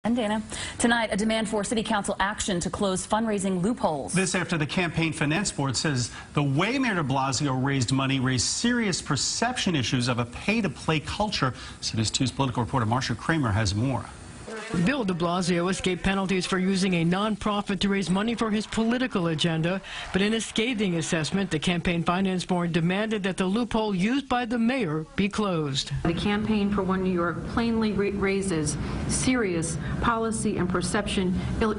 And Dana, tonight a demand for City Council action to close fundraising loopholes. This after the Campaign Finance Board says the way Mayor de Blasio raised money raised serious perception issues of a pay-to-play culture. CBS 2's political reporter Marcia Kramer has more. Bill de Blasio escaped penalties for using a nonprofit to raise money for his political agenda, but in a scathing assessment, the Campaign Finance Board demanded that the loophole used by the mayor be closed. The Campaign for One New York plainly raises serious policy and perception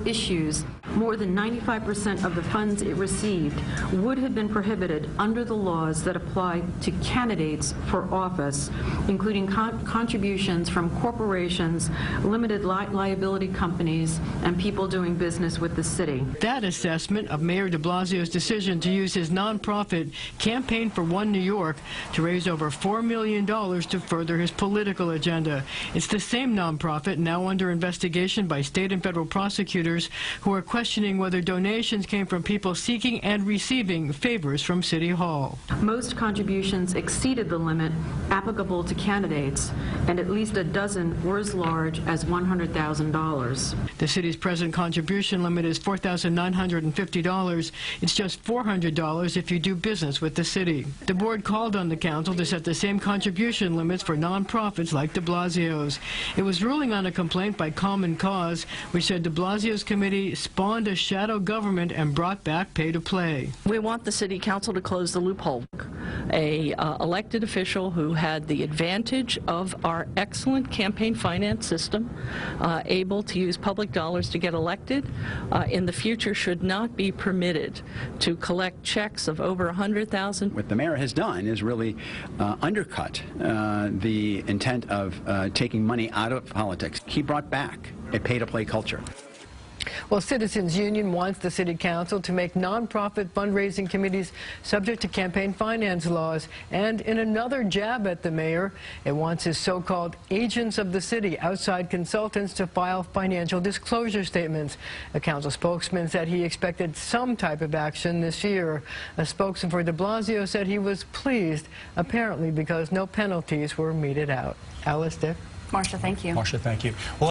issues. More than 95% of the funds it received would have been prohibited under the laws that apply to candidates for office, including contributions from corporations, limited liability companies, and people doing business with the city. That assessment of Mayor de Blasio's decision to use his nonprofit Campaign for One New York to raise over $4 million to further his political agenda. It's the same nonprofit now under investigation by state and federal prosecutors who are questioning whether donations came from people seeking and receiving favors from City Hall. Most contributions exceeded the limit applicable to candidates, and at least a dozen were as large as $100,000. The city's present contribution limit is $4,950. It's just $400 if you do business with the city. The board called on the council to set the same contribution limits for nonprofits like de Blasio's. It was ruling on a complaint by Common Cause, which said de Blasio's committee spawned a shadow government and brought back pay-to-play. We want the city council to close the loophole. A elected official who had the advantage of our excellent campaign finance system, able to use public dollars to get elected, in the future should not be permitted to collect checks of over $100,000. What the mayor has done is really undercut the intent of taking money out of politics. He brought back a pay-to-play culture. Well, Citizens Union wants the City Council to make nonprofit fundraising committees subject to campaign finance laws. And in another jab at the mayor, it wants his so-called agents of the city, outside consultants, to file financial disclosure statements. A council spokesman said he expected some type of action this year. A spokesman for de Blasio said he was pleased, apparently because no penalties were meted out. Alice, Dick? Marcia, thank you. Marcia, thank you. Well,